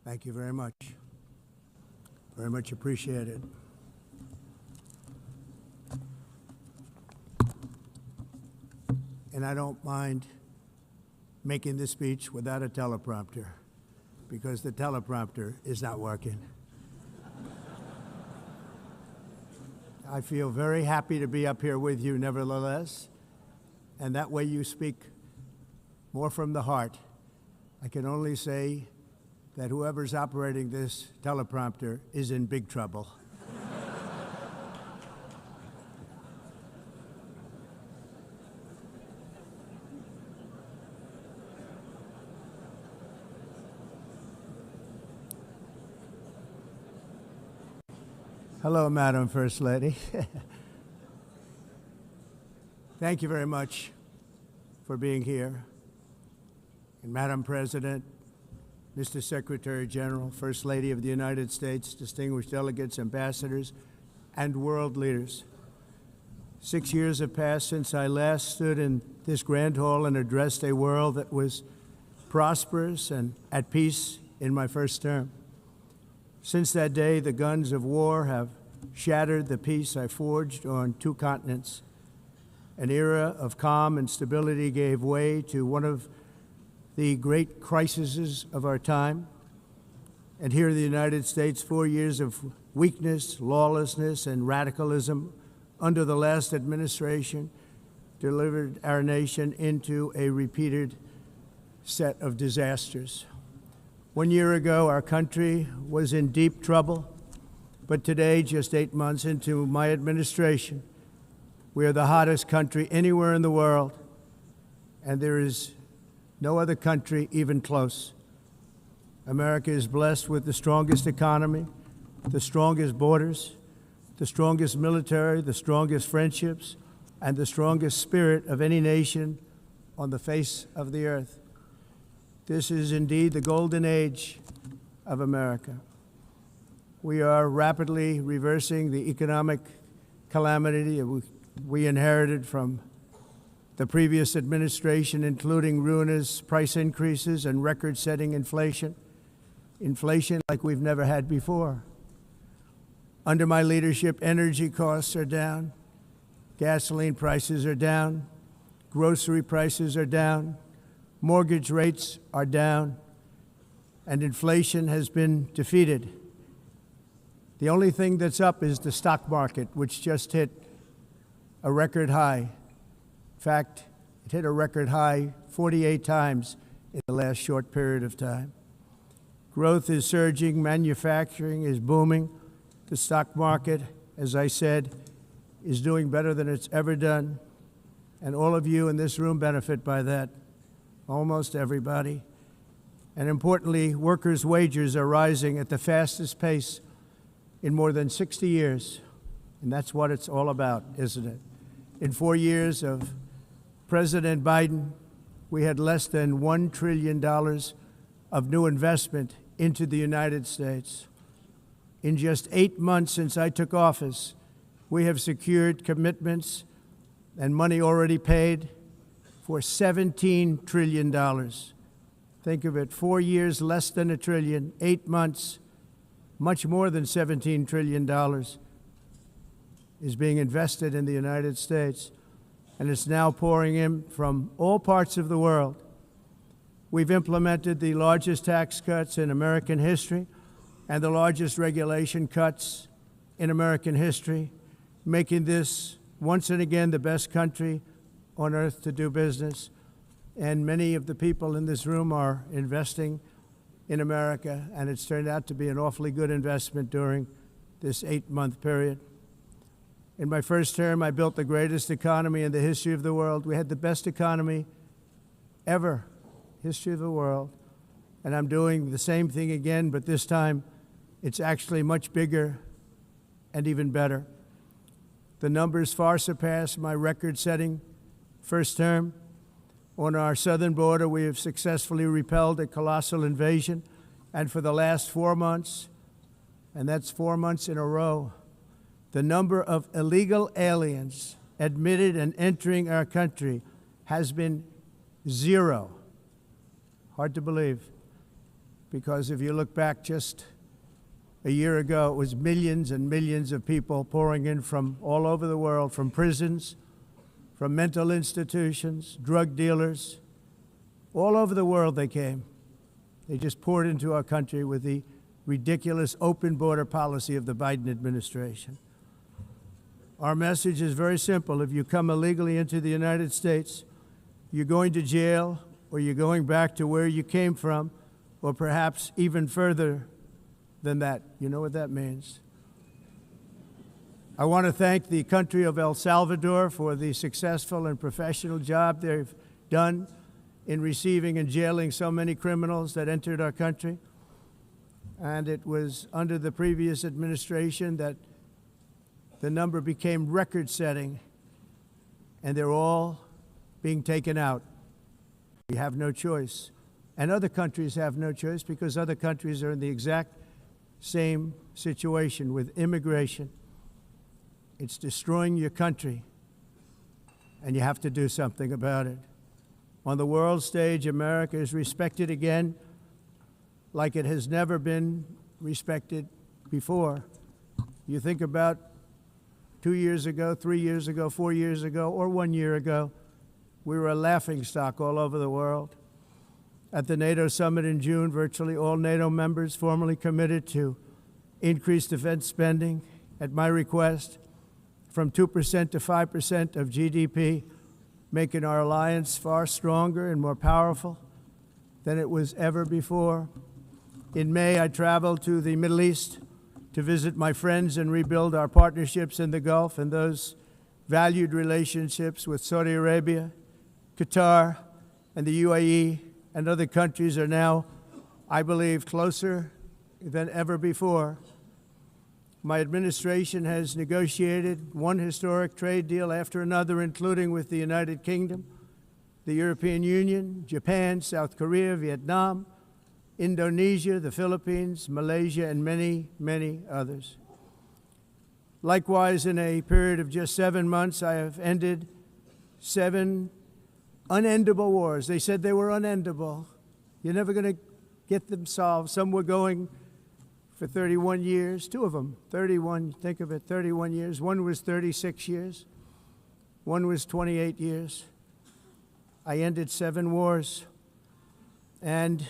Thank you very much. Very much appreciated. And I don't mind making this speech without a teleprompter, because the teleprompter is not working. I feel very happy to be up here with you nevertheless, and that way you speak more from the heart. I can only say that whoever's operating this teleprompter is in big trouble. Hello, Madam First Lady. Thank you very much for being here. And Madam President, Mr. Secretary General, First Lady of the United States, distinguished delegates, ambassadors, and world leaders. 6 years have passed since I last stood in this grand hall and addressed a world that was prosperous and at peace in my first term. Since that day, the guns of war have shattered the peace I forged on 2 continents. An era of calm and stability gave way to one of the great crises of our time. And here in the United States, 4 years of weakness, lawlessness, and radicalism under the last administration delivered our nation into a repeated set of disasters. 1 year ago, our country was in deep trouble, but today, just 8 months into my administration, we are the hottest country anywhere in the world, and there is no other country even close. America is blessed with the strongest economy, the strongest borders, the strongest military, the strongest friendships, and the strongest spirit of any nation on the face of the earth. This is indeed the golden age of America. We are rapidly reversing the economic calamity we inherited from the previous administration, including ruinous price increases and record-setting inflation like we've never had before. Under my leadership, energy costs are down, gasoline prices are down, grocery prices are down, mortgage rates are down, and inflation has been defeated. The only thing that's up is the stock market, which just hit a record high. In fact, it hit a record high 48 times in the last short period of time. Growth is surging, manufacturing is booming. The stock market, as I said, is doing better than it's ever done. And all of you in this room benefit by that, almost everybody. And importantly, workers' wages are rising at the fastest pace in more than 60 years. And that's what it's all about, isn't it? In 4 years of President Biden, we had less than $1 trillion of new investment into the United States. In just 8 months since I took office, we have secured commitments and money already paid for $17 trillion. Think of it, 4 years, less than $1 trillion, 8 months, much more than $17 trillion is being invested in the United States, and it's now pouring in from all parts of the world. We've implemented the largest tax cuts in American history and the largest regulation cuts in American history, making this once and again the best country on earth to do business. And many of the people in this room are investing in America, and it's turned out to be an awfully good investment during this 8-month period. In my first term, I built the greatest economy in the history of the world. We had the best economy ever, history of the world. And I'm doing the same thing again, but this time it's actually much bigger and even better. The numbers far surpass my record-setting first term. On our southern border, we have successfully repelled a colossal invasion. And for the last 4 months, and that's 4 months in a row, the number of illegal aliens admitted and entering our country has been 0. Hard to believe. because if you look back just a year ago, it was millions and millions of people pouring in from all over the world, from prisons, from mental institutions, drug dealers. All over the world they came. They just poured into our country with the ridiculous open border policy of the Biden administration. Our message is very simple. If you come illegally into the United States, you're going to jail, or you're going back to where you came from, or perhaps even further than that. You know what that means. I want to thank the country of El Salvador for the successful and professional job they've done in receiving and jailing so many criminals that entered our country. And it was under the previous administration that the number became record-setting, and they're all being taken out. We have no choice. And other countries have no choice, because other countries are in the exact same situation with immigration. It's destroying your country, and you have to do something about it. On the world stage, America is respected again like it has never been respected before. You think about 2 years ago, 3 years ago, 4 years ago, or 1 year ago, we were a laughingstock all over the world. At the NATO summit in June, virtually all NATO members formally committed to increase defense spending at my request from 2% to 5% of GDP, making our alliance far stronger and more powerful than it was ever before. In May, I traveled to the Middle East to visit my friends and rebuild our partnerships in the Gulf and those valued relationships with Saudi Arabia, Qatar, and the UAE, and other countries are now, I believe, closer than ever before. My administration has negotiated one historic trade deal after another, including with the United Kingdom, the European Union, Japan, South Korea, Vietnam, Indonesia, the Philippines, Malaysia, and many, many others. Likewise, in a period of just 7 months, I have ended 7 unendable wars. They said they were unendable. You're never going to get them solved. Some were going for 31 years, 2 of them, 31, think of it, 31 years. One was 36 years. One was 28 years. I ended 7 wars. And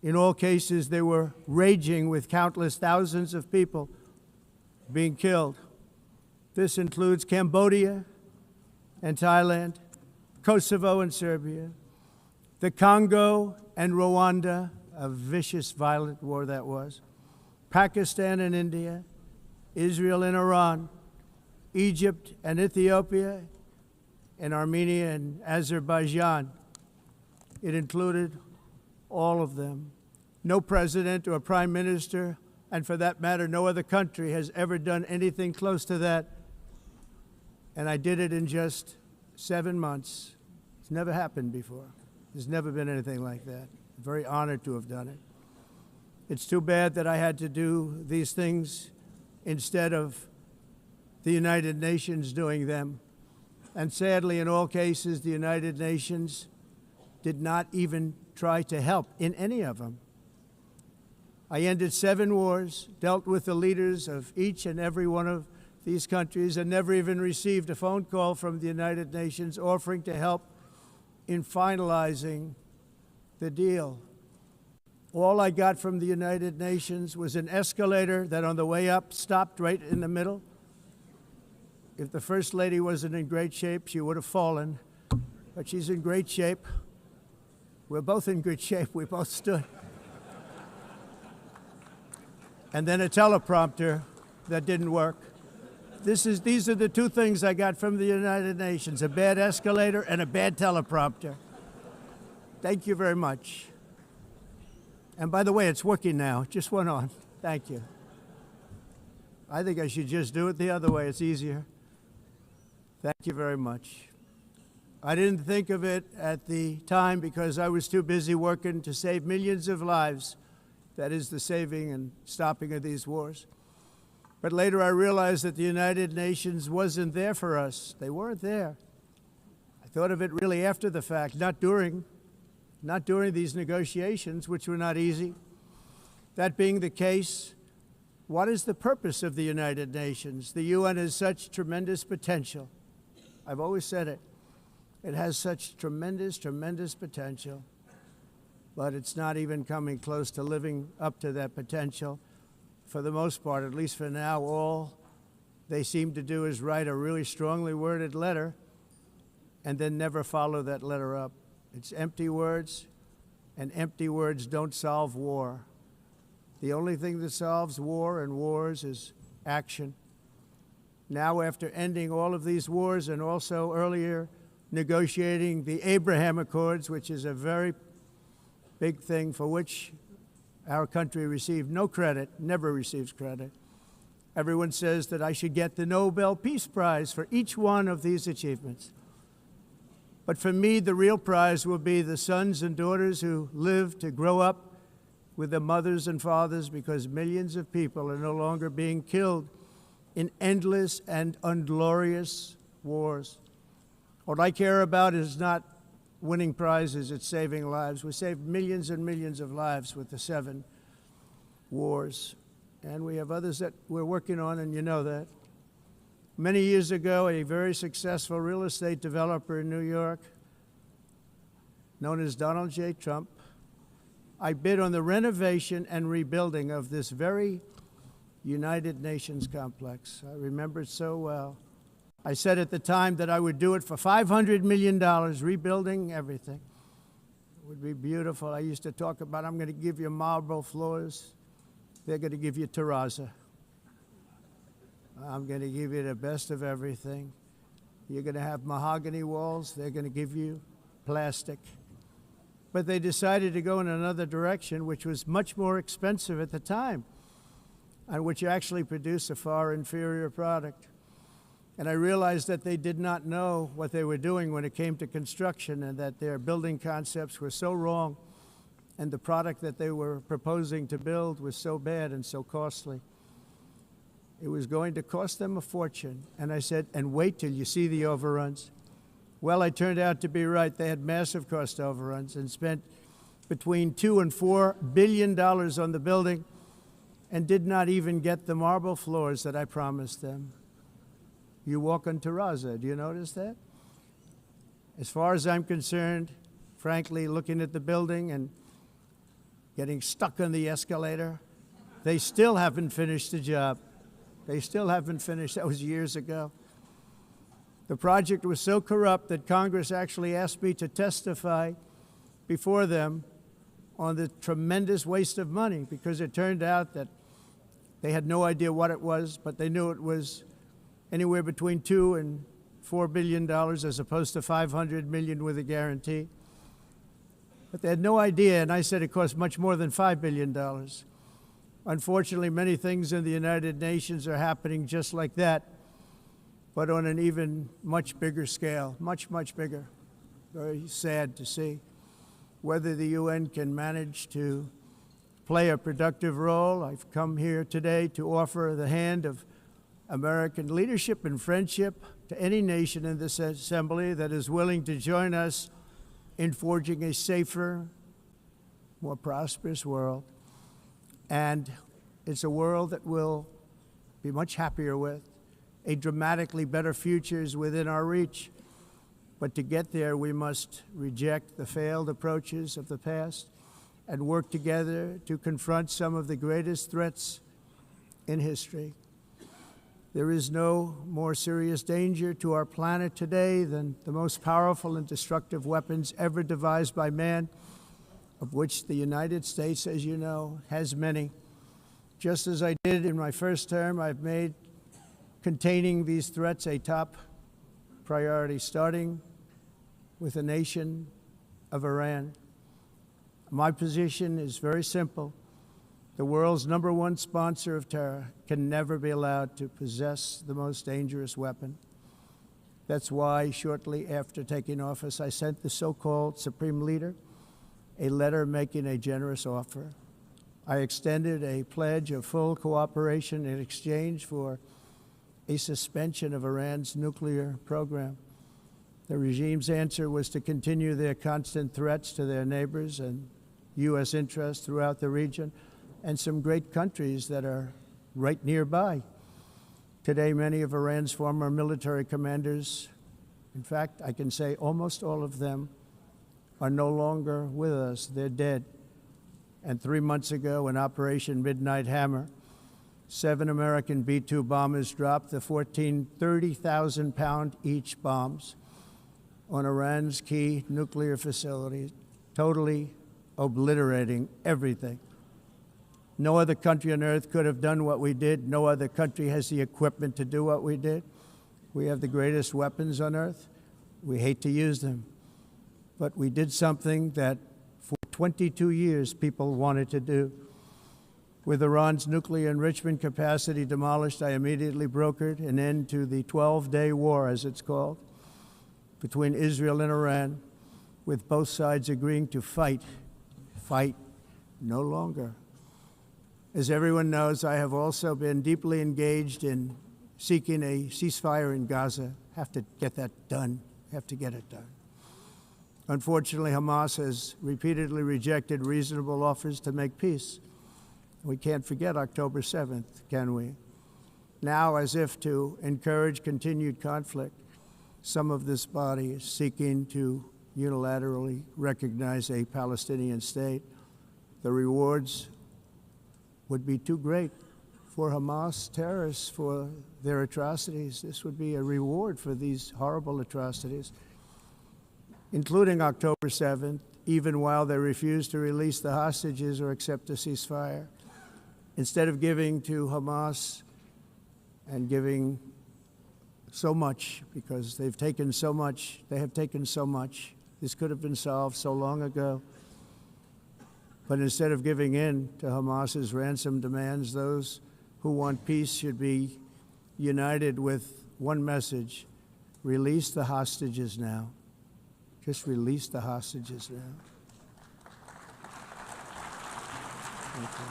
in all cases, they were raging with countless thousands of people being killed. This includes Cambodia and Thailand, Kosovo and Serbia, the Congo and Rwanda, a vicious, violent war that was, Pakistan and India, Israel and Iran, Egypt and Ethiopia, and Armenia and Azerbaijan. It included all of them. No president or prime minister, and for that matter, no other country has ever done anything close to that. And I did it in just 7 months. It's never happened before. There's never been anything like that. I'm very honored to have done it. It's too bad that I had to do these things instead of the United Nations doing them. And sadly, in all cases, the United Nations did not even try to help in any of them. I ended 7 wars, dealt with the leaders of each and every one of these countries, and never even received a phone call from the United Nations offering to help in finalizing the deal. All I got from the United Nations was an escalator that on the way up stopped right in the middle. If the First Lady wasn't in great shape, she would have fallen, but she's in great shape. We're both in good shape. We both stood. And then a teleprompter that didn't work. These are the 2 things I got from the United Nations, a bad escalator and a bad teleprompter. Thank you very much. And by the way, it's working now. It just went on. Thank you. I think I should just do it the other way. It's easier. Thank you very much. I didn't think of it at the time because I was too busy working to save millions of lives. That is the saving and stopping of these wars. But later I realized that the United Nations wasn't there for us. They weren't there. I thought of it really after the fact, not during these negotiations, which were not easy. That being the case, what is the purpose of the United Nations? The UN has such tremendous potential. I've always said it. It has such tremendous, tremendous potential, but it's not even coming close to living up to that potential. For the most part, at least for now, all they seem to do is write a really strongly worded letter and then never follow that letter up. It's empty words, and empty words don't solve war. The only thing that solves war and wars is action. Now, after ending all of these wars and also earlier negotiating the Abraham Accords, which is a very big thing for which our country received no credit, never receives credit. Everyone says that I should get the Nobel Peace Prize for each one of these achievements. But for me, the real prize will be the sons and daughters who live to grow up with the mothers and fathers, because millions of people are no longer being killed in endless and unglorious wars. What I care about is not winning prizes, it's saving lives. We saved millions and millions of lives with the 7 wars. And we have others that we're working on, and you know that. Many years ago, a very successful real estate developer in New York, known as Donald J. Trump, I bid on the renovation and rebuilding of this very United Nations complex. I remember it so well. I said at the time that I would do it for $500 million, rebuilding everything. It would be beautiful. I used to talk about, I'm going to give you marble floors. They're going to give you terrazzo. I'm going to give you the best of everything. You're going to have mahogany walls. They're going to give you plastic. But they decided to go in another direction, which was much more expensive at the time, and which actually produced a far inferior product. And I realized that they did not know what they were doing when it came to construction, and that their building concepts were so wrong, and the product that they were proposing to build was so bad and so costly. It was going to cost them a fortune. And I said, and wait till you see the overruns. Well, I turned out to be right. They had massive cost overruns and spent between $2 and $4 billion on the building and did not even get the marble floors that I promised them. You walk on terrazzo. Do you notice that? As far as I'm concerned, frankly, looking at the building and getting stuck on the escalator, they still haven't finished the job. They still haven't finished. That was years ago. The project was so corrupt that Congress actually asked me to testify before them on the tremendous waste of money, because it turned out that they had no idea what it was, but they knew it was anywhere between $2 and $4 billion as opposed to $500 million with a guarantee. But they had no idea, and I said it cost much more than $5 billion. Unfortunately, many things in the United Nations are happening just like that, but on an even much bigger scale, much, much bigger. Very sad to see. Whether the UN can manage to play a productive role, I've come here today to offer the hand of American leadership and friendship to any nation in this assembly that is willing to join us in forging a safer, more prosperous world. And it's a world that we'll be much happier with. A dramatically better future is within our reach. But to get there, we must reject the failed approaches of the past and work together to confront some of the greatest threats in history. There is no more serious danger to our planet today than the most powerful and destructive weapons ever devised by man, of which the United States, as you know, has many. Just as I did in my first term, I've made containing these threats a top priority, starting with the nation of Iran. My position is very simple. The world's #1 sponsor of terror can never be allowed to possess the most dangerous weapon. That's why shortly after taking office, I sent the so-called Supreme Leader a letter making a generous offer. I extended a pledge of full cooperation in exchange for a suspension of Iran's nuclear program. The regime's answer was to continue their constant threats to their neighbors and U.S. interests throughout the region, and some great countries that are right nearby. Today, many of Iran's former military commanders, in fact, I can say almost all of them, are no longer with us. They're dead. And 3 months ago, in Operation Midnight Hammer, 7 American B-2 bombers dropped the 14 30,000-pound each bombs on Iran's key nuclear facilities, totally obliterating everything. No other country on earth could have done what we did. No other country has the equipment to do what we did. We have the greatest weapons on earth. We hate to use them. But we did something that for 22 years people wanted to do. With Iran's nuclear enrichment capacity demolished, I immediately brokered an end to the 12-day war, as it's called, between Israel and Iran, with both sides agreeing to fight no longer. As everyone knows, I have also been deeply engaged in seeking a ceasefire in Gaza. Have to get that done. Have to get it done. Unfortunately, Hamas has repeatedly rejected reasonable offers to make peace. We can't forget October 7th, can we? Now, as if to encourage continued conflict, some of this body is seeking to unilaterally recognize a Palestinian state. The rewards would be too great for Hamas terrorists for their atrocities. This would be a reward for these horrible atrocities, including October 7th, even while they refuse to release the hostages or accept a ceasefire. Instead of giving to Hamas and giving so much, because they've taken so much, they have taken so much. This could have been solved so long ago. But instead of giving in to Hamas's ransom demands, those who want peace should be united with one message: release the hostages now. Just release the hostages now. Thank you.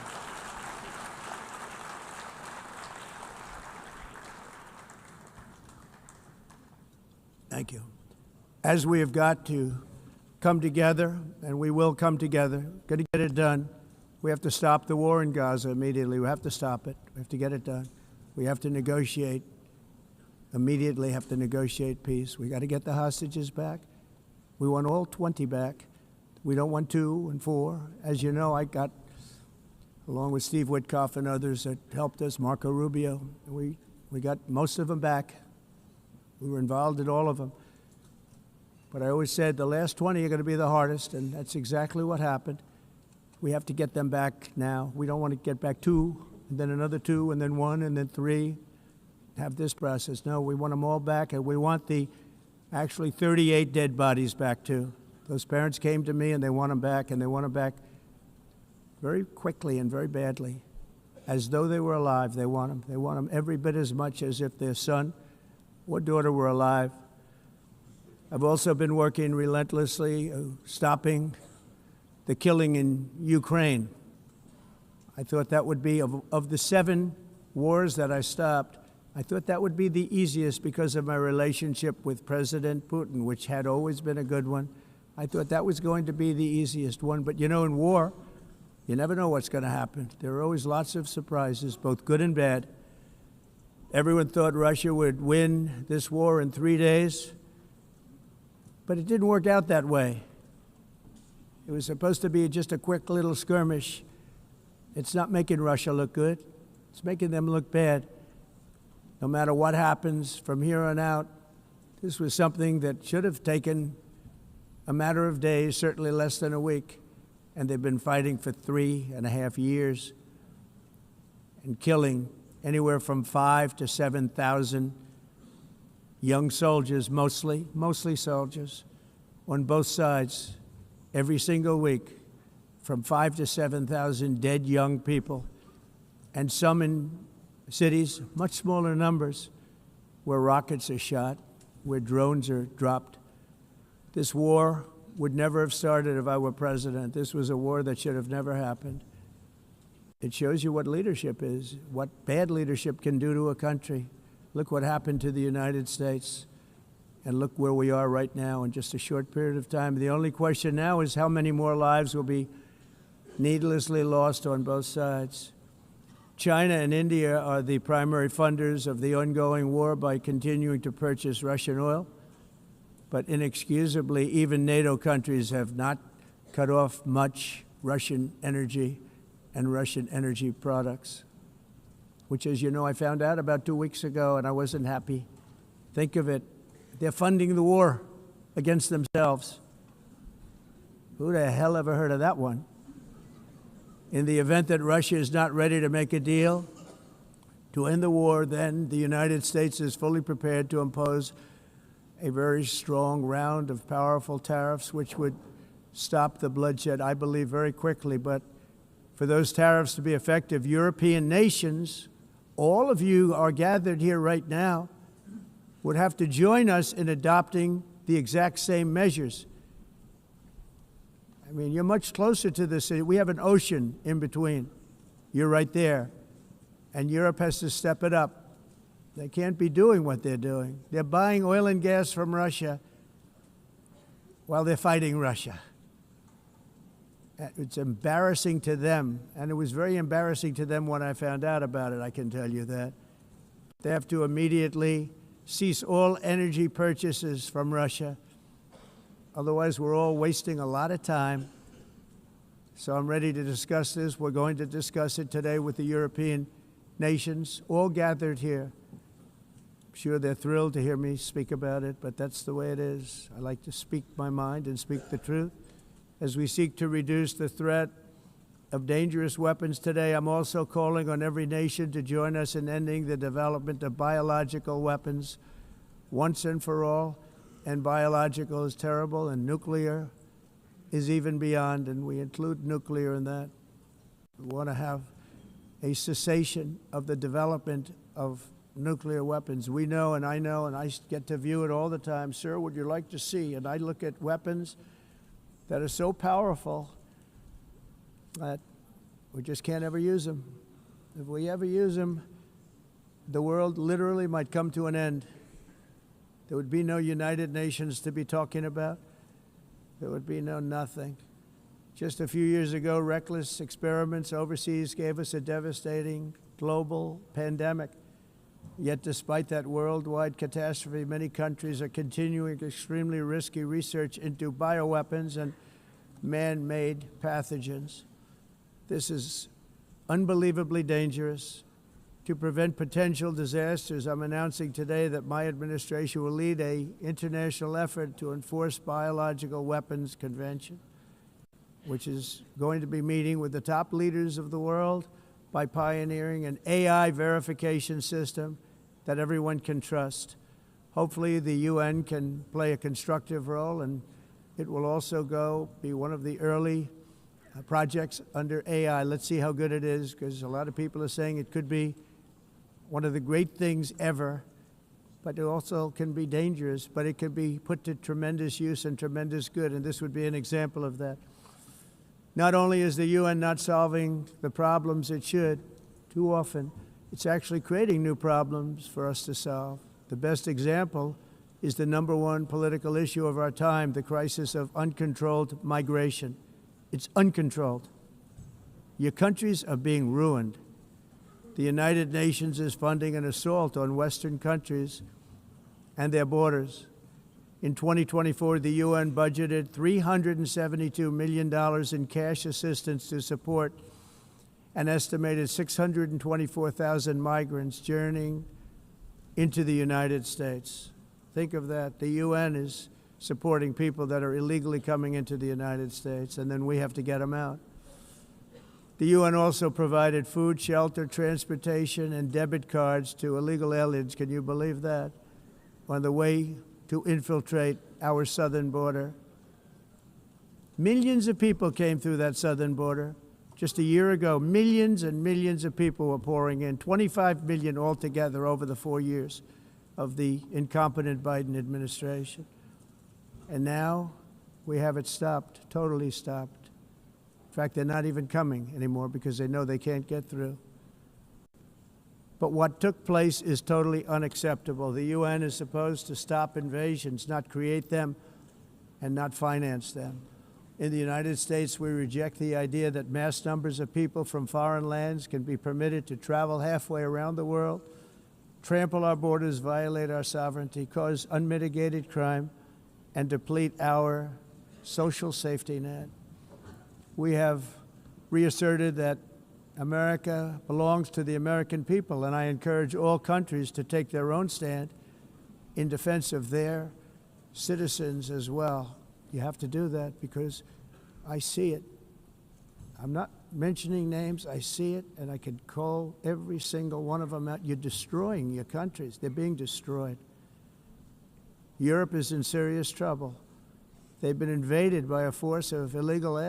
Thank you. As we have got to come together, and we will come together, got to get it done. We have to stop the war in Gaza immediately. We have to stop it. We have to get it done. We have to negotiate, immediately have to negotiate peace. We got to get the hostages back. We want all 20 back. We don't want 2 and 4. As you know, I got, along with Steve Witkoff and others that helped us, Marco Rubio, we got most of them back. We were involved in all of them. But I always said the last 20 are going to be the hardest, and that's exactly what happened. We have to get them back now. We don't want to get back 2, and then another 2, and then 1, and then 3, have this process. No, we want them all back, and we want the actually 38 dead bodies back, too. Those parents came to me, and they want them back, and they want them back very quickly and very badly. As though they were alive, they want them. They want them every bit as much as if their son or daughter were alive. I've also been working relentlessly, stopping the killing in Ukraine. I thought that would be, of the 7 wars that I stopped, I thought that would be the easiest because of my relationship with President Putin, which had always been a good one. I thought that was going to be the easiest one. But you know, in war, you never know what's going to happen. There are always lots of surprises, both good and bad. Everyone thought Russia would win this war in 3 days, but it didn't work out that way. It was supposed to be just a quick little skirmish. It's not making Russia look good. It's making them look bad. No matter what happens from here on out, this was something that should have taken a matter of days, certainly less than a week, and they've been fighting for 3.5 years and killing anywhere from 5,000 to 7,000 young soldiers, mostly soldiers, on both sides, every single week, from 5,000 to 7,000 dead young people, and some in cities, much smaller numbers, where rockets are shot, where drones are dropped. This war would never have started if I were president. This was a war that should have never happened. It shows you what leadership is, what bad leadership can do to a country. Look what happened to the United States, and look where we are right now in just a short period of time. The only question now is how many more lives will be needlessly lost on both sides. China and India are the primary funders of the ongoing war by continuing to purchase Russian oil. But inexcusably, even NATO countries have not cut off much Russian energy and Russian energy products, which, as you know, I found out about 2 weeks ago, and I wasn't happy. Think of it. They're funding the war against themselves. Who the hell ever heard of that one? In the event that Russia is not ready to make a deal to end the war, then the United States is fully prepared to impose a very strong round of powerful tariffs, which would stop the bloodshed, I believe, very quickly. But for those tariffs to be effective, European nations, all of you are gathered here right now, would have to join us in adopting the exact same measures. I mean, you're much closer to this. We have an ocean in between. You're right there. And Europe has to step it up. They can't be doing what they're doing. They're buying oil and gas from Russia while they're fighting Russia. It's embarrassing to them, and it was very embarrassing to them when I found out about it, I can tell you that. They have to immediately cease all energy purchases from Russia. Otherwise, we're all wasting a lot of time. So I'm ready to discuss this. We're going to discuss it today with the European nations, all gathered here. I'm sure they're thrilled to hear me speak about it, but that's the way it is. I like to speak my mind and speak the truth. As we seek to reduce the threat of dangerous weapons today, I'm also calling on every nation to join us in ending the development of biological weapons once and for all. And biological is terrible, and nuclear is even beyond, and we include nuclear in that. We want to have a cessation of the development of nuclear weapons. We know, and I get to view it all the time. Sir, would you like to see? And I look at weapons that are so powerful that we just can't ever use them. If we ever use them, the world literally might come to an end. There would be no United Nations to be talking about. There would be no nothing. Just a few years ago, reckless experiments overseas gave us a devastating global pandemic. Yet despite that worldwide catastrophe, many countries are continuing extremely risky research into bioweapons and man-made pathogens. This is unbelievably dangerous. To prevent potential disasters, I'm announcing today that my administration will lead an international effort to enforce Biological Weapons Convention, which is going to be meeting with the top leaders of the world by pioneering an AI verification system that everyone can trust. Hopefully the UN can play a constructive role, and it will also be one of the early projects under AI. Let's see how good it is, because a lot of people are saying it could be one of the great things ever, but it also can be dangerous, but it can be put to tremendous use and tremendous good, and this would be an example of that. Not only is the UN not solving the problems it should, too often, it's actually creating new problems for us to solve. The best example is the #1 political issue of our time, the crisis of uncontrolled migration. It's uncontrolled. Your countries are being ruined. The United Nations is funding an assault on Western countries and their borders. In 2024, the UN budgeted $372 million in cash assistance to support an estimated 624,000 migrants journeying into the United States. Think of that. The UN is supporting people that are illegally coming into the United States, and then we have to get them out. The UN also provided food, shelter, transportation, and debit cards to illegal aliens. Can you believe that? On the way to infiltrate our southern border. Millions of people came through that southern border. Just a year ago, millions and millions of people were pouring in, 25 million altogether over the 4 years of the incompetent Biden administration. And now we have it stopped, totally stopped. In fact, they're not even coming anymore because they know they can't get through. But what took place is totally unacceptable. The UN is supposed to stop invasions, not create them and not finance them. In the United States, we reject the idea that mass numbers of people from foreign lands can be permitted to travel halfway around the world, trample our borders, violate our sovereignty, cause unmitigated crime, and deplete our social safety net. We have reasserted that America belongs to the American people, and I encourage all countries to take their own stand in defense of their citizens as well. You have to do that because I see it. I'm not mentioning names. I see it, and I could call every single one of them out. You're destroying your countries. They're being destroyed. Europe is in serious trouble. They've been invaded by a force of illegal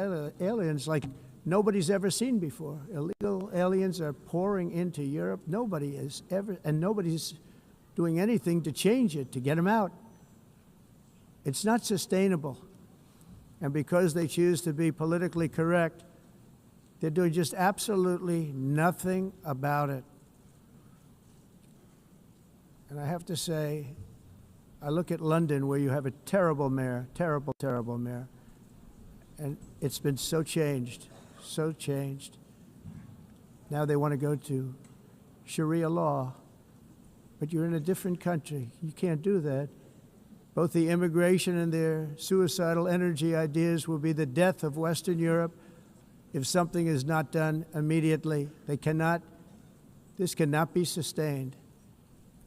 aliens like nobody's ever seen before. Illegal aliens are pouring into Europe. Nobody is ever, and nobody's doing anything to change it, to get them out. It's not sustainable. And because they choose to be politically correct, they're doing just absolutely nothing about it. And I have to say, I look at London, where you have a terrible mayor, terrible, terrible mayor, and it's been so changed, so changed. Now they want to go to Sharia law, but you're in a different country. You can't do that. Both the immigration and their suicidal energy ideas will be the death of Western Europe if something is not done immediately. This cannot be sustained.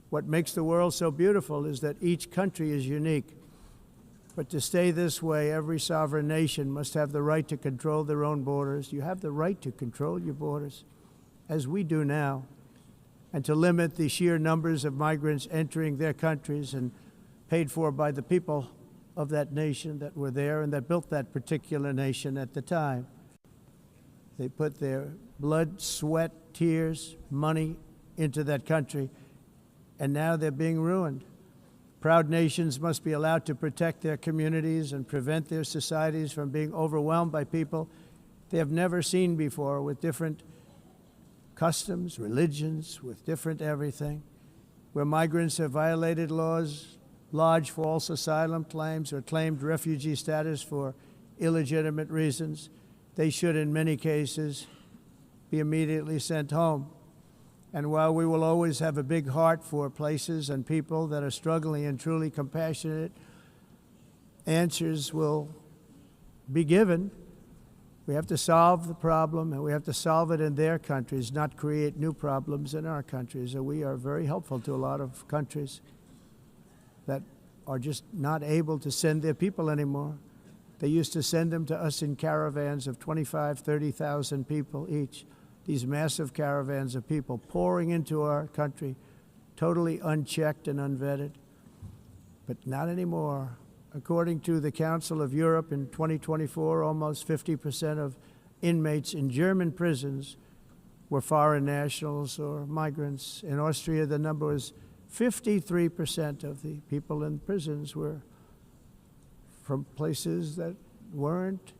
What makes the world so beautiful is that each country is unique. But to stay this way, every sovereign nation must have the right to control their own borders. You have the right to control your borders, as we do now, and to limit the sheer numbers of migrants entering their countries and paid for by the people of that nation that were there and that built that particular nation at the time. They put their blood, sweat, tears, money into that country, and now they're being ruined. Proud nations must be allowed to protect their communities and prevent their societies from being overwhelmed by people they have never seen before, with different customs, religions, with different everything. Where migrants have violated laws, lodged false asylum claims, or claimed refugee status for illegitimate reasons, they should, in many cases, be immediately sent home. And while we will always have a big heart for places and people that are struggling and truly compassionate, answers will be given. We have to solve the problem, and we have to solve it in their countries, not create new problems in our countries. And we are very helpful to a lot of countries that are just not able to send their people anymore. They used to send them to us in caravans of 25,000, 30,000 people each. These massive caravans of people pouring into our country, totally unchecked and unvetted. But not anymore. According to the Council of Europe, in 2024, almost 50% of inmates in German prisons were foreign nationals or migrants. In Austria, the number was 53% of the people in prisons were from places that weren't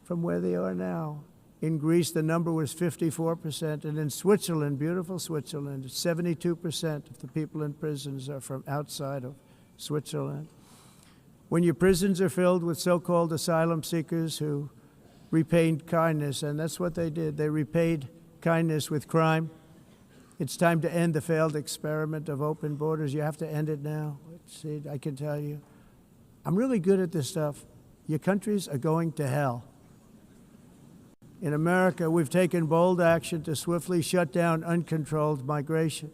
from where they are now. In Greece, the number was 54%, and in Switzerland, beautiful Switzerland, 72% of the people in prisons are from outside of Switzerland. When your prisons are filled with so-called asylum seekers who repaid kindness, and that's what they did, they repaid kindness with crime, it's time to end the failed experiment of open borders. You have to end it now. See, I can tell you. I'm really good at this stuff. Your countries are going to hell. In America, we've taken bold action to swiftly shut down uncontrolled migration.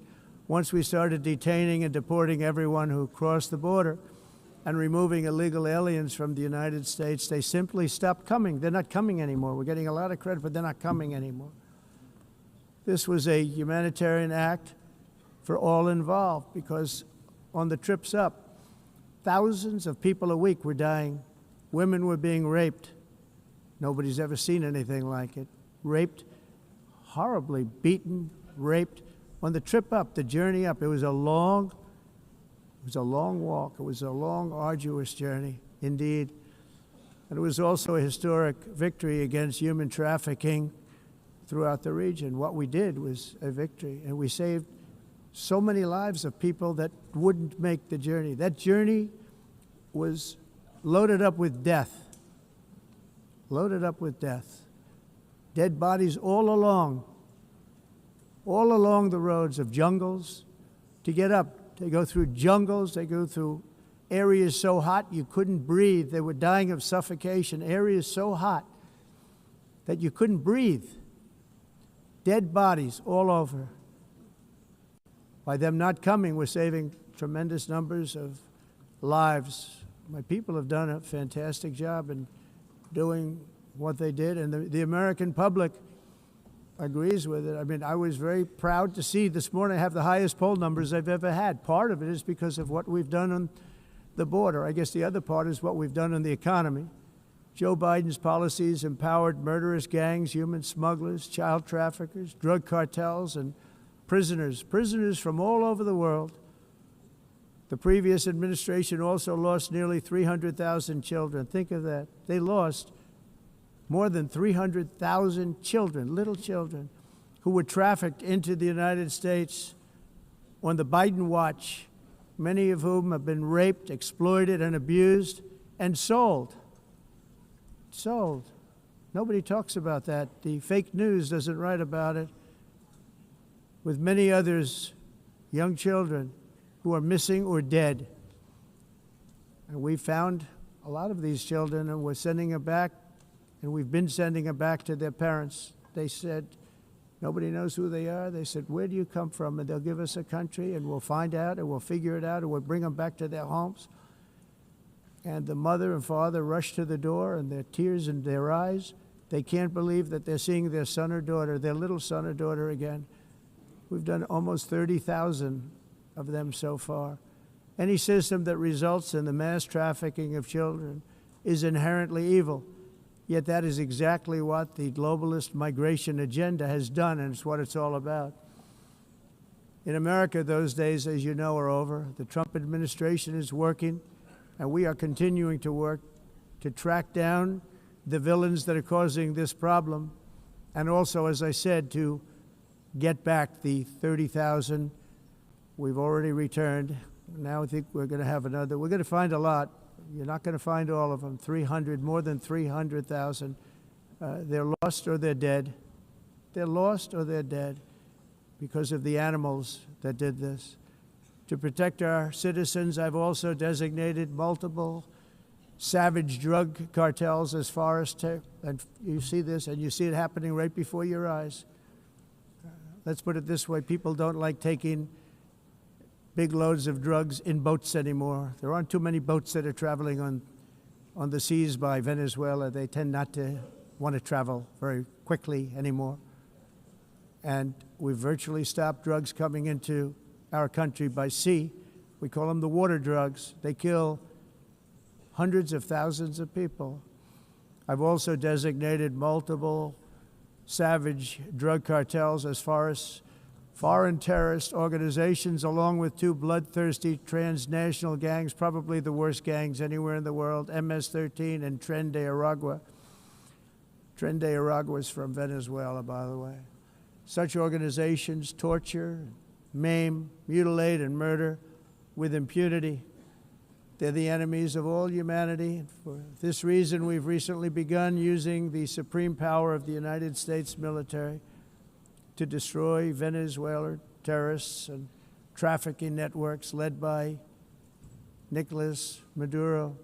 Once we started detaining and deporting everyone who crossed the border and removing illegal aliens from the United States, they simply stopped coming. They're not coming anymore. We're getting a lot of credit, but they're not coming anymore. This was a humanitarian act for all involved, because on the trips up, thousands of people a week were dying. Women were being raped. Nobody's ever seen anything like it. Raped, horribly beaten, raped. On the trip up, the journey up, it was a long walk. It was a long, arduous journey, indeed. And it was also a historic victory against human trafficking throughout the region. What we did was a victory, and we saved so many lives of people that wouldn't make the journey. That journey was loaded up with death. loaded up with death. Dead bodies all along the roads of jungles. To get up, they go through jungles, they go through areas so hot you couldn't breathe. They were dying of suffocation, areas so hot that you couldn't breathe. Dead bodies all over. By them not coming, we're saving tremendous numbers of lives. My people have done a fantastic job in doing what they did, and the American public agrees with it. I mean, I was very proud to see this morning I have the highest poll numbers I've ever had. Part of it is because of what we've done on the border. I guess the other part is what we've done in the economy. Joe Biden's policies empowered murderous gangs, human smugglers, child traffickers, drug cartels, and prisoners from all over the world. The previous administration also lost nearly 300,000 children. Think of that. They lost more than 300,000 children, little children, who were trafficked into the United States on the Biden watch, many of whom have been raped, exploited, and abused, and sold. Sold. Nobody talks about that. The fake news doesn't write about it. With many others, young children who are missing or dead. And we found a lot of these children, and we're sending them back, and we've been sending them back to their parents. They said, nobody knows who they are. They said, where do you come from? And they'll give us a country, and we'll find out, and we'll figure it out, and we'll bring them back to their homes. And the mother and father rush to the door, and their tears in their eyes. They can't believe that they're seeing their son or daughter, their little son or daughter again. We've done almost 30,000 of them so far. Any system that results in the mass trafficking of children is inherently evil. Yet that is exactly what the globalist migration agenda has done, and it's what it's all about. In America, those days, as you know, are over. The Trump administration is working, and we are continuing to work to track down the villains that are causing this problem, and also, as I said, to get back the 30,000 we've already returned. Now I think we're going to have another. We're going to find a lot. You're not going to find all of them. 300, more than 300,000. They're lost or they're dead. They're lost or they're dead because of the animals that did this. To protect our citizens, I've also designated multiple savage drug cartels as far as and you see this, and you see it happening right before your eyes. Let's put it this way. People don't like taking big loads of drugs in boats anymore. There aren't too many boats that are traveling on the seas by Venezuela. They tend not to want to travel very quickly anymore. And we've virtually stopped drugs coming into our country by sea. We call them the water drugs. They kill hundreds of thousands of people. I've also designated multiple savage drug cartels as far as foreign terrorist organizations, along with two bloodthirsty transnational gangs, probably the worst gangs anywhere in the world, MS-13 and Tren de Aragua. Tren de Aragua is from Venezuela, by the way. Such organizations torture, maim, mutilate, and murder with impunity. They're the enemies of all humanity. And for this reason, we've recently begun using the supreme power of the United States military to destroy Venezuelan terrorists and trafficking networks led by Nicolas Maduro.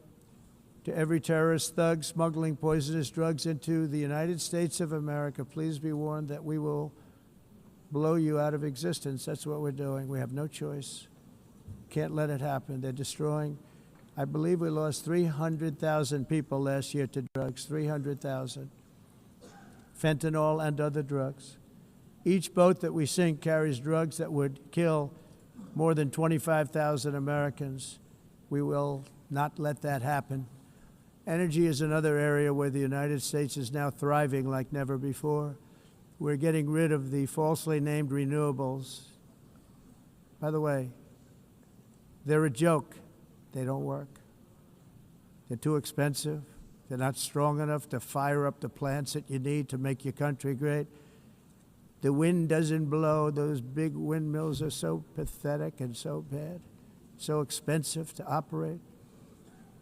To every terrorist thug smuggling poisonous drugs into the United States of America, please be warned that we will blow you out of existence. That's what we're doing. We have no choice. Can't let it happen. They're destroying. I believe we lost 300,000 people last year to drugs, 300,000. Fentanyl and other drugs. Each boat that we sink carries drugs that would kill more than 25,000 Americans. We will not let that happen. Energy is another area where the United States is now thriving like never before. We're getting rid of the falsely named renewables. By the way, they're a joke. They don't work. They're too expensive. They're not strong enough to fire up the plants that you need to make your country great. The wind doesn't blow. Those big windmills are so pathetic and so bad, so expensive to operate.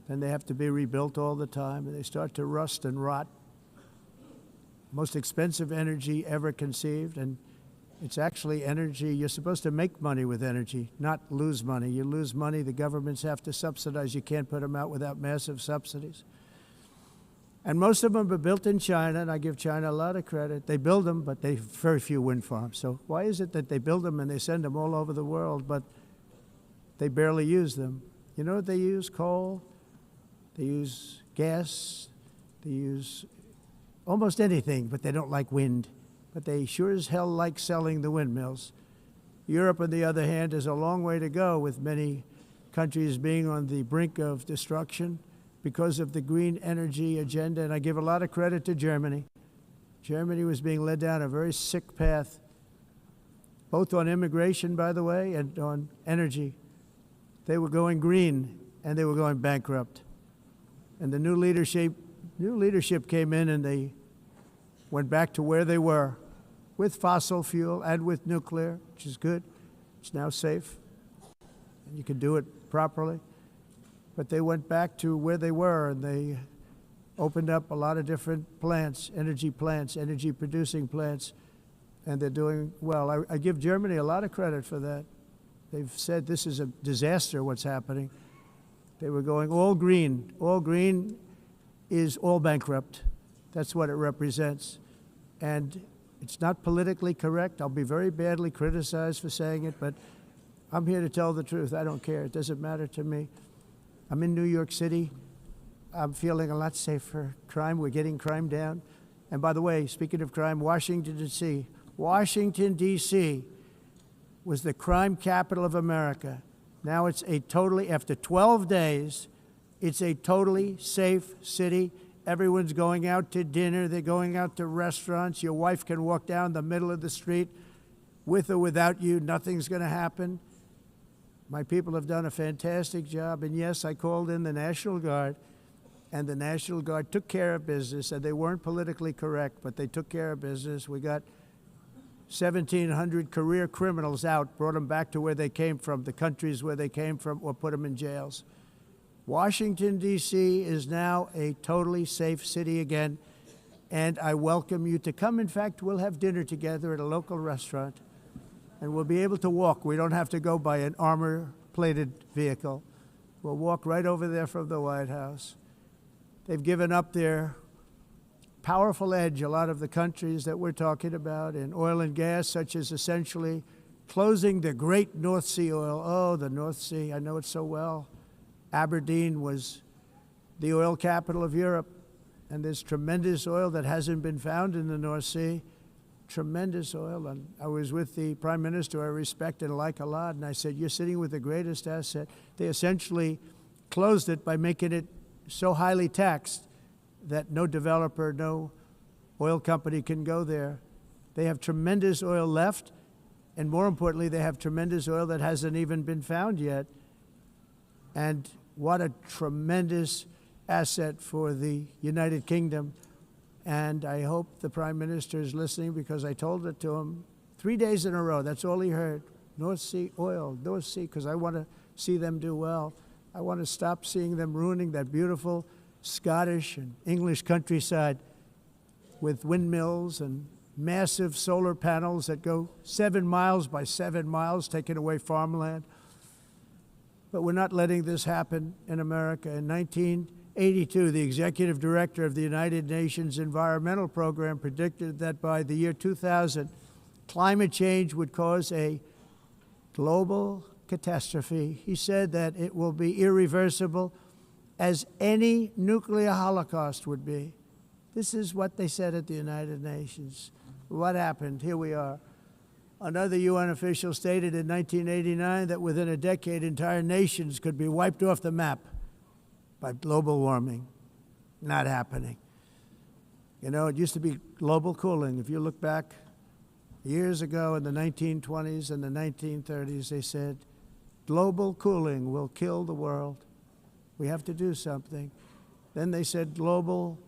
And they have to be rebuilt all the time, and they start to rust and rot. most expensive energy ever conceived, and it's actually energy. You're supposed to make money with energy, not lose money. You lose money, the governments have to subsidize. You can't put them out without massive subsidies. And most of them are built in China, and I give China a lot of credit. They build them, but they have very few wind farms. So why is it that they build them and they send them all over the world, but they barely use them? You know what they use? Coal. They use gas. They use almost anything, but they don't like wind. But they sure as hell like selling the windmills. Europe, on the other hand, has a long way to go, with many countries being on the brink of destruction because of the green energy agenda, and I give a lot of credit to Germany. Germany was being led down a very sick path, both on immigration, by the way, and on energy. They were going green, and they were going bankrupt. And the new leadership came in, and they went back to where they were, with fossil fuel and with nuclear, which is good. It's now safe, and you can do it properly. But they went back to where they were, and they opened up a lot of different plants, energy-producing plants, and they're doing well. I give Germany a lot of credit for that. They've said this is a disaster, what's happening. They were going all green. All green is all bankrupt. That's what it represents. And it's not politically correct. I'll be very badly criticized for saying it, but I'm here to tell the truth. I don't care. It doesn't matter to me. I'm in New York City. I'm feeling a lot safer. Crime, we're getting crime down. And by the way, speaking of crime, Washington, D.C. Washington, D.C. was the crime capital of America. Now it's a totally, after 12 days, it's a totally safe city. Everyone's going out to dinner. They're going out to restaurants. Your wife can walk down the middle of the street with or without you. Nothing's going to happen. My people have done a fantastic job. And yes, I called in the National Guard, and the National Guard took care of business, and they weren't politically correct, but they took care of business. We got 1,700 career criminals out, brought them back to where they came from, the countries where they came from, or put them in jails. Washington, D.C. is now a totally safe city again, and I welcome you to come. In fact, we'll have dinner together at a local restaurant, and we'll be able to walk. We don't have to go by an armor-plated vehicle. We'll walk right over there from the White House. They've given up their powerful edge, a lot of the countries that we're talking about, in oil and gas, such as essentially closing the great North Sea oil. Oh, the North Sea, I know it so well. Aberdeen was the oil capital of Europe, and there's tremendous oil that hasn't been found in the North Sea. Tremendous oil. And I was with the Prime Minister I respect and like a lot, and I said, you're sitting with the greatest asset. They essentially closed it by making it so highly taxed that no developer, no oil company can go there. They have tremendous oil left, and more importantly, they have tremendous oil that hasn't even been found yet. And what a tremendous asset for the United Kingdom. And I hope the Prime Minister is listening, because I told it to him 3 days in a row. That's all he heard. North Sea oil, North Sea, because I want to see them do well. I want to stop seeing them ruining that beautiful Scottish and English countryside with windmills and massive solar panels that go 7 miles by 7 miles, taking away farmland. But we're not letting this happen in America. In 1982, the executive director of the United Nations Environmental Program predicted that by the year 2000, climate change would cause a global catastrophe. He said that it will be irreversible, as any nuclear holocaust would be. This is what they said at the United Nations. What happened? Here we are. Another UN official stated in 1989 that within a decade, entire nations could be wiped off the map by global warming. Not happening. You know, it used to be global cooling. If you look back years ago in the 1920s and the 1930s, they said, global cooling will kill the world. We have to do something. Then they said global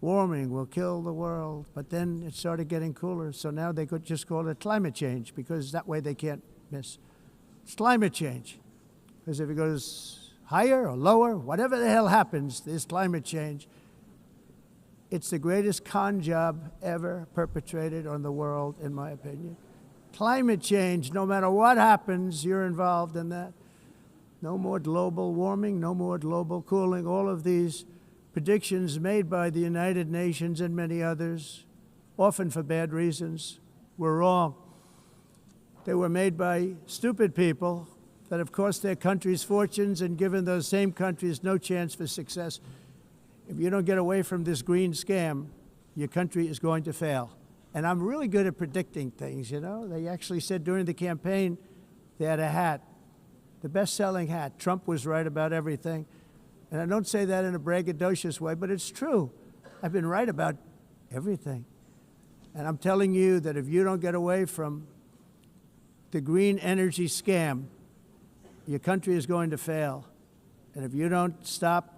warming will kill the world, but then it started getting cooler, so now they could just call it climate change, because that way they can't miss. It's climate change, because if it goes higher or lower, whatever the hell happens, there's climate change. It's the greatest con job ever perpetrated on the world, in my opinion. Climate change, no matter what happens, you're involved in that. No more global warming, no more global cooling. All of these predictions made by the United Nations and many others, often for bad reasons, were wrong. They were made by stupid people that have cost their countries fortunes and given those same countries no chance for success. If you don't get away from this green scam, your country is going to fail. And I'm really good at predicting things, you know. They actually said during the campaign they had a hat, the best-selling hat. Trump was right about everything. And I don't say that in a braggadocious way, but it's true. I've been right about everything. And I'm telling you that if you don't get away from the green energy scam, your country is going to fail. And if you don't stop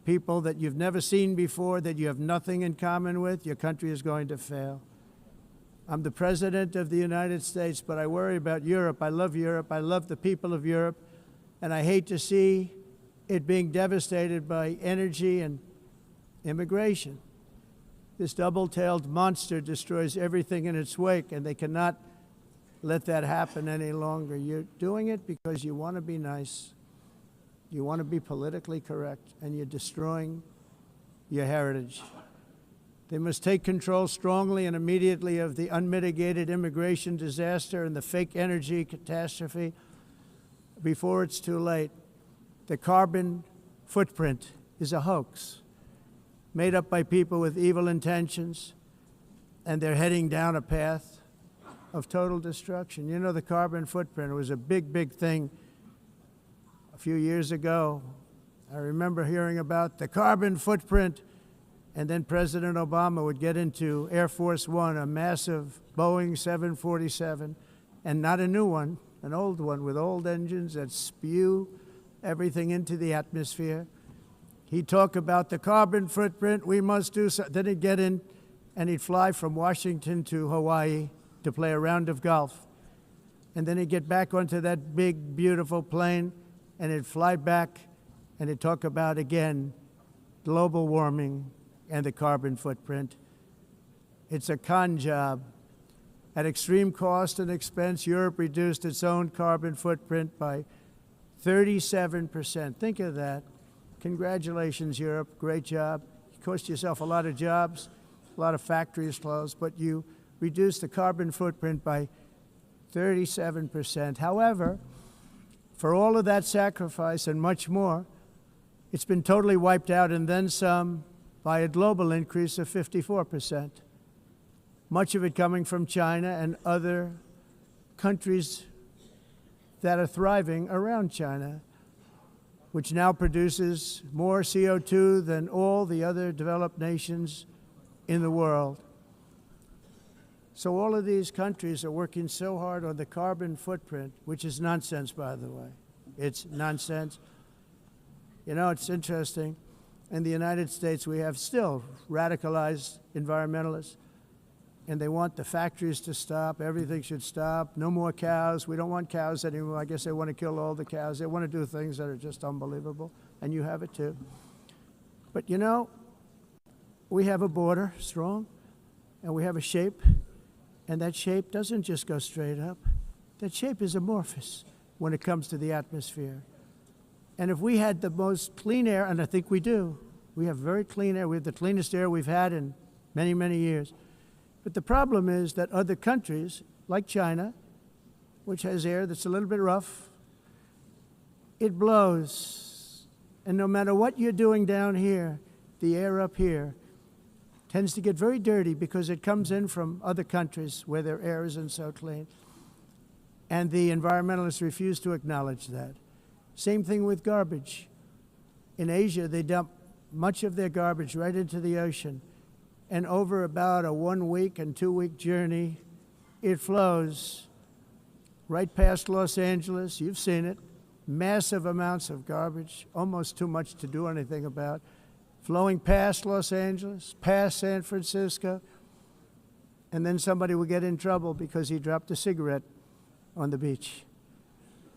people that you've never seen before, that you have nothing in common with, your country is going to fail. I'm the President of the United States, but I worry about Europe. I love Europe. I love the people of Europe. And I hate to see it being devastated by energy and immigration. This double-tailed monster destroys everything in its wake, and they cannot let that happen any longer. You're doing it because you want to be nice. You want to be politically correct, and you're destroying your heritage. They must take control strongly and immediately of the unmitigated immigration disaster and the fake energy catastrophe before it's too late. The carbon footprint is a hoax made up by people with evil intentions, and they're heading down a path of total destruction. You know, the carbon footprint was a big, big thing a few years ago. I remember hearing about the carbon footprint, and then President Obama would get into Air Force One, a massive Boeing 747, and not a new one, an old one with old engines that spew everything into the atmosphere. He'd talk about the carbon footprint, we must do so. Then he'd get in and he'd fly from Washington to Hawaii to play a round of golf. And then he'd get back onto that big, beautiful plane and he'd fly back and he'd talk about, again, global warming and the carbon footprint. It's a con job. At extreme cost and expense, Europe reduced its own carbon footprint by 37%. Think of that. Congratulations, Europe. Great job. You cost yourself a lot of jobs, a lot of factories closed, but you reduced the carbon footprint by 37%. However, for all of that sacrifice and much more, it's been totally wiped out and then some by a global increase of 54%. Much of it coming from China and other countries that are thriving around China, which now produces more CO2 than all the other developed nations in the world. So all of these countries are working so hard on the carbon footprint, which is nonsense, by the way. It's nonsense. You know, it's interesting. In the United States, we have still radicalized environmentalists, and they want the factories to stop. Everything should stop. No more cows. We don't want cows anymore. I guess they want to kill all the cows. They want to do things that are just unbelievable, and you have it too. But you know, we have a border, strong, and we have a shape, and that shape doesn't just go straight up. That shape is amorphous when it comes to the atmosphere. And if we had the most clean air, and I think we do, we have very clean air. We have the cleanest air we've had in many, many years. But the problem is that other countries, like China, which has air that's a little bit rough, it blows. And no matter what you're doing down here, the air up here tends to get very dirty because it comes in from other countries where their air isn't so clean. And the environmentalists refuse to acknowledge that. Same thing with garbage. In Asia, they dump much of their garbage right into the ocean. And over about a 1 week and 2 week journey, it flows right past Los Angeles. You've seen it. Massive amounts of garbage, almost too much to do anything about, flowing past Los Angeles, past San Francisco, and then somebody will get in trouble because he dropped a cigarette on the beach.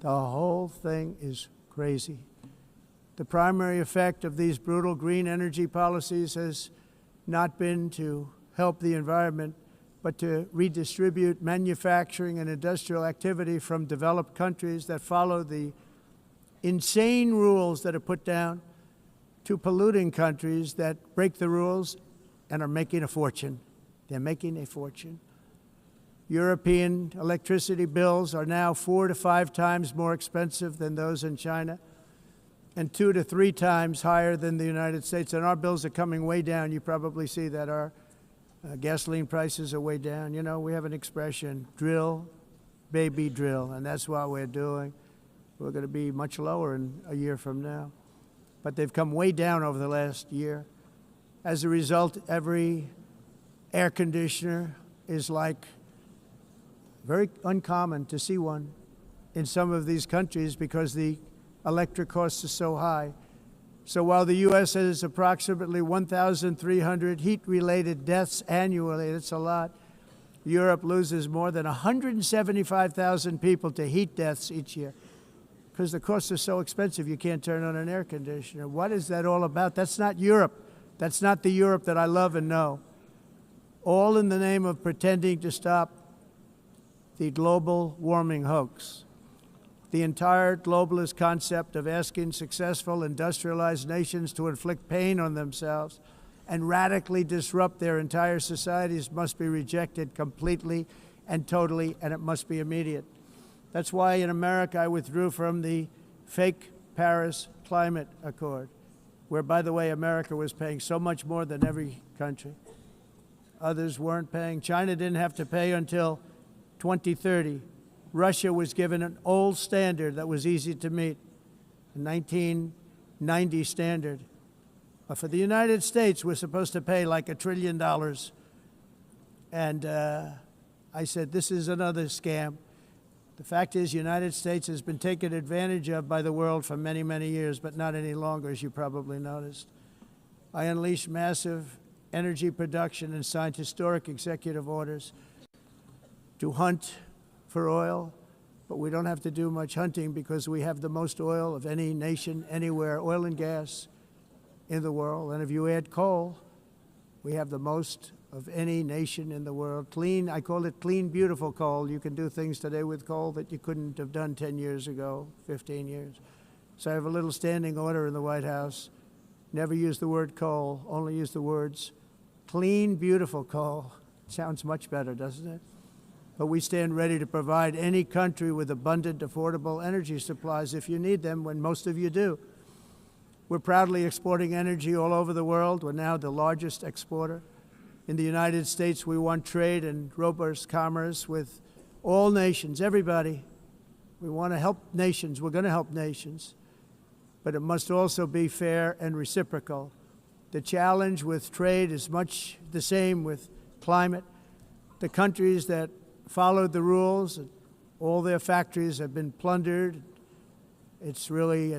The whole thing is crazy. The primary effect of these brutal green energy policies has not been to help the environment, but to redistribute manufacturing and industrial activity from developed countries that follow the insane rules that are put down to polluting countries that break the rules and are making a fortune. They're making a fortune. European electricity bills are now 4 to 5 times more expensive than those in China, and 2 to 3 times higher than the United States. And our bills are coming way down. You probably see that our gasoline prices are way down. You know, we have an expression, drill, baby, drill, and that's what we're doing. We're going to be much lower in a year from now. But they've come way down over the last year. As a result, every air conditioner is like very uncommon to see one in some of these countries because the electric costs are so high. So while the U.S. has approximately 1,300 heat-related deaths annually, that's a lot, Europe loses more than 175,000 people to heat deaths each year because the costs are so expensive you can't turn on an air conditioner. What is that all about? That's not Europe. That's not the Europe that I love and know. All in the name of pretending to stop the global warming hoax. The entire globalist concept of asking successful industrialized nations to inflict pain on themselves and radically disrupt their entire societies must be rejected completely and totally, and it must be immediate. That's why in America I withdrew from the fake Paris Climate Accord, where, by the way, America was paying so much more than every country. Others weren't paying. China didn't have to pay until 2030. Russia was given an old standard that was easy to meet, a 1990 standard. But for the United States, we're supposed to pay like $1 trillion. And I said, this is another scam. The fact is, the United States has been taken advantage of by the world for many, many years, but not any longer, as you probably noticed. I unleashed massive energy production and signed historic executive orders to hunt for oil, but we don't have to do much hunting because we have the most oil of any nation anywhere, oil and gas in the world. And if you add coal, we have the most of any nation in the world. Clean, I call it clean, beautiful coal. You can do things today with coal that you couldn't have done 10 years ago, 15 years. So I have a little standing order in the White House. Never use the word coal, only use the words clean, beautiful coal. Sounds much better, doesn't it? But we stand ready to provide any country with abundant, affordable energy supplies if you need them, when most of you do. We're proudly exporting energy all over the world. We're now the largest exporter. In the United States, we want trade and robust commerce with all nations, everybody. We want to help nations. We're going to help nations. But it must also be fair and reciprocal. The challenge with trade is much the same with climate. The countries that followed the rules, all their factories have been plundered. It's really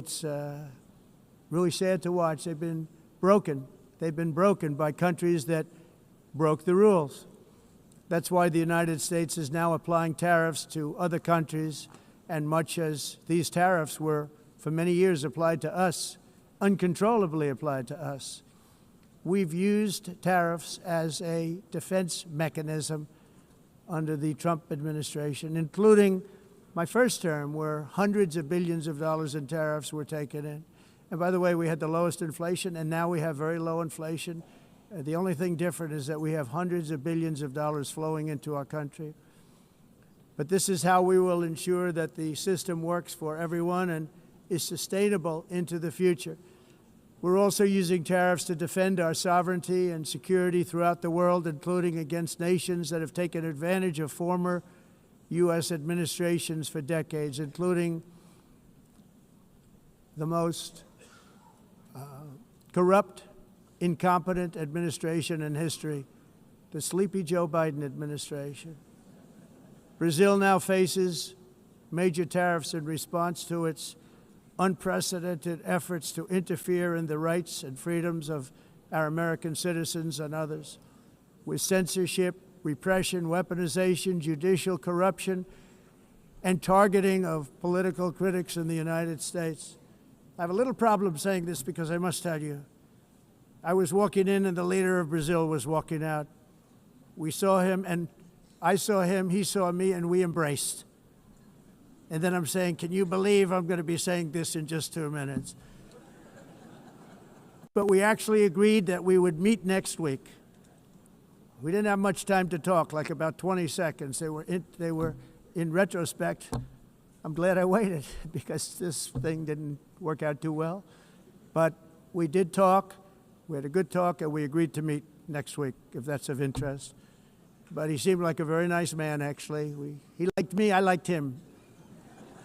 sad to watch. They've been broken. They've been broken by countries that broke the rules. That's why the United States is now applying tariffs to other countries, and much as these tariffs were for many years applied to us, uncontrollably applied to us. We've used tariffs as a defense mechanism under the Trump administration, including my first term, where hundreds of billions of dollars in tariffs were taken in. And by the way, we had the lowest inflation, and now we have very low inflation. The only thing different is that we have hundreds of billions of dollars flowing into our country. But this is how we will ensure that the system works for everyone and is sustainable into the future. We're also using tariffs to defend our sovereignty and security throughout the world, including against nations that have taken advantage of former U.S. administrations for decades, including the most corrupt, incompetent administration in history, the sleepy Joe Biden administration. Brazil now faces major tariffs in response to its unprecedented efforts to interfere in the rights and freedoms of our American citizens and others, with censorship, repression, weaponization, judicial corruption, and targeting of political critics in the United States. I have a little problem saying this because I must tell you, I was walking in and the leader of Brazil was walking out. We saw him and I saw him, he saw me, and we embraced. And then I'm saying, can you believe I'm going to be saying this in just 2 minutes? But we actually agreed that we would meet next week. We didn't have much time to talk, like about 20 seconds. They were in retrospect, I'm glad I waited because this thing didn't work out too well. But we did talk, we had a good talk, and we agreed to meet next week, if that's of interest. But he seemed like a very nice man, actually. He liked me, I liked him.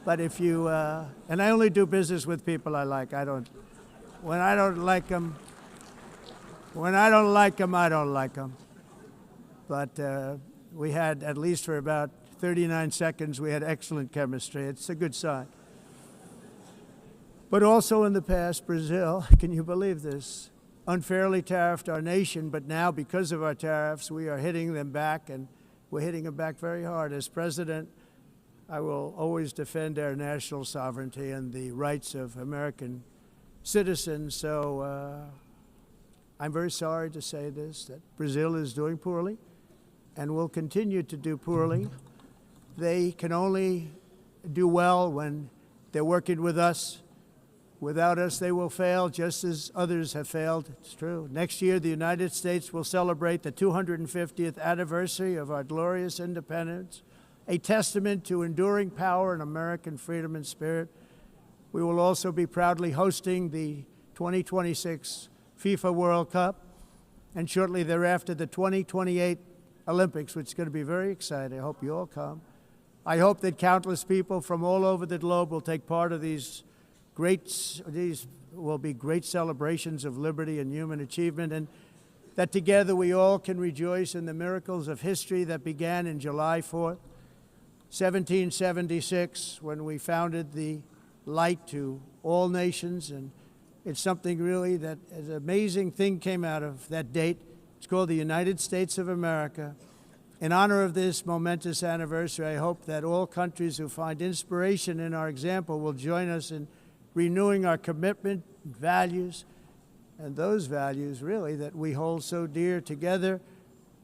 But if you, and I only do business with people I like. When I don't like them, I don't like them. But we had, at least for about 39 seconds, we had excellent chemistry. It's a good sign. But also in the past, Brazil, can you believe this, unfairly tariffed our nation, but now because of our tariffs, we are hitting them back, and we're hitting them back very hard. As president, I will always defend our national sovereignty and the rights of American citizens. So I'm very sorry to say this, that Brazil is doing poorly and will continue to do poorly. They can only do well when they're working with us. Without us, they will fail, just as others have failed. It's true. Next year, the United States will celebrate the 250th anniversary of our glorious independence, a testament to enduring power and American freedom and spirit. We will also be proudly hosting the 2026 FIFA World Cup, and shortly thereafter, the 2028 Olympics, which is going to be very exciting. I hope you all come. I hope that countless people from all over the globe will take part of these will be great celebrations of liberty and human achievement, and that together we all can rejoice in the miracles of history that began in July 4th, 1776, when we founded the light to all nations. And it's something really that an amazing thing came out of that date. It's called the United States of America. In honor of this momentous anniversary, I hope that all countries who find inspiration in our example will join us in renewing our commitment, values, and those values, really, that we hold so dear together.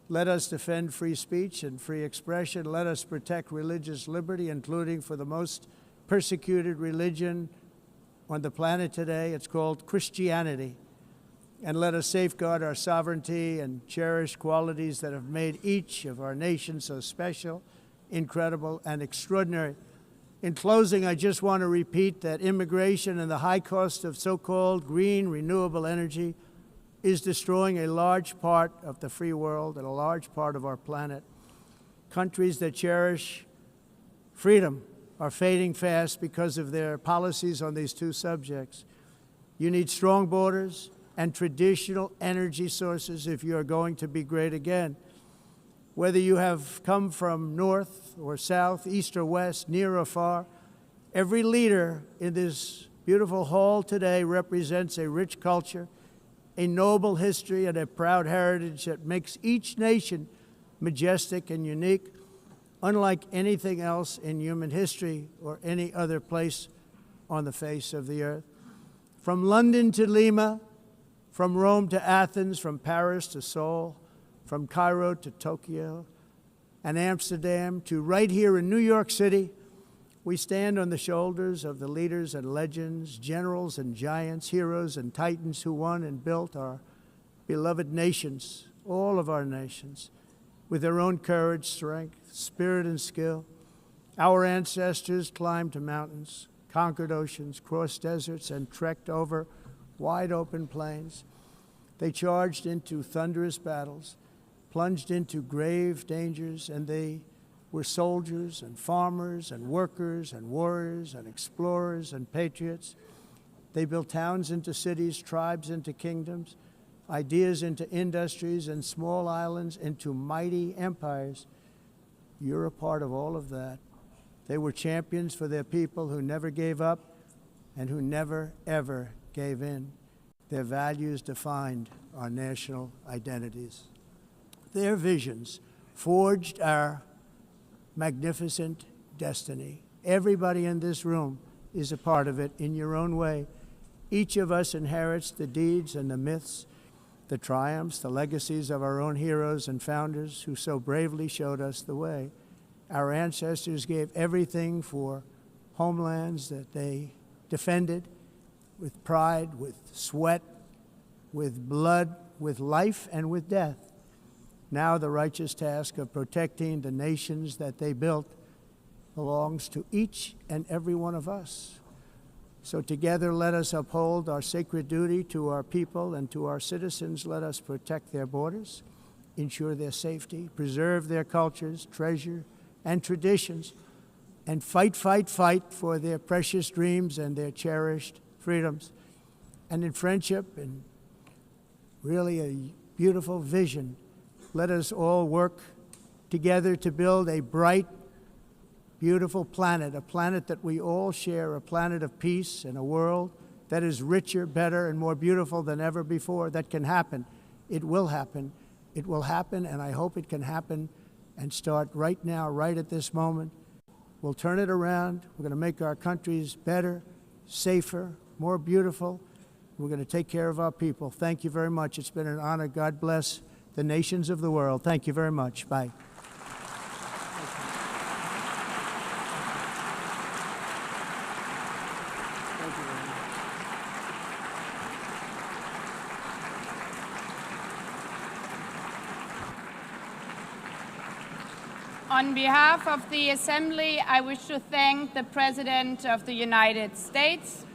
Let us defend free speech and free expression. Let us protect religious liberty, including for the most persecuted religion on the planet today. It's called Christianity. And let us safeguard our sovereignty and cherish qualities that have made each of our nations so special, incredible, and extraordinary. In closing, I just want to repeat that immigration and the high cost of so-called green renewable energy is destroying a large part of the free world and a large part of our planet. Countries that cherish freedom are fading fast because of their policies on these two subjects. You need strong borders and traditional energy sources if you are going to be great again. Whether you have come from north or south, east or west, near or far, every leader in this beautiful hall today represents a rich culture, a noble history, and a proud heritage that makes each nation majestic and unique, unlike anything else in human history or any other place on the face of the earth. From London to Lima, from Rome to Athens, from Paris to Seoul, from Cairo to Tokyo and Amsterdam to right here in New York City, we stand on the shoulders of the leaders and legends, generals and giants, heroes and titans who won and built our beloved nations, all of our nations, with their own courage, strength, spirit, and skill. Our ancestors climbed mountains, conquered oceans, crossed deserts, and trekked over wide open plains. They charged into thunderous battles, plunged into grave dangers, and they were soldiers and farmers and workers and warriors and explorers and patriots. They built towns into cities, tribes into kingdoms, ideas into industries, and small islands into mighty empires. You're a part of all of that. They were champions for their people who never gave up and who never, ever gave in. Their values defined our national identities. Their visions forged our magnificent destiny. Everybody in this room is a part of it in your own way. Each of us inherits the deeds and the myths the triumphs, the legacies of our own heroes and founders who so bravely showed us the way. Our ancestors gave everything for homelands that they defended with pride, with sweat, with blood, with life, and with death. Now the righteous task of protecting the nations that they built belongs to each and every one of us. So together let us uphold our sacred duty to our people and to our citizens. Let us protect their borders, ensure their safety, preserve their cultures, treasure, and traditions, and fight, fight, fight for their precious dreams and their cherished freedoms. And in friendship and really a beautiful vision, let us all work together to build a bright, beautiful planet, a planet that we all share, a planet of peace and a world that is richer, better, and more beautiful than ever before. That can happen. It will happen. It will happen, and I hope it can happen and start right now, right at this moment. We'll turn it around. We're going to make our countries better, safer, more beautiful. We're going to take care of our people. Thank you very much. It's been an honor. God bless the nations of the world. Thank you very much. Bye. On behalf of the Assembly, I wish to thank the President of the United States,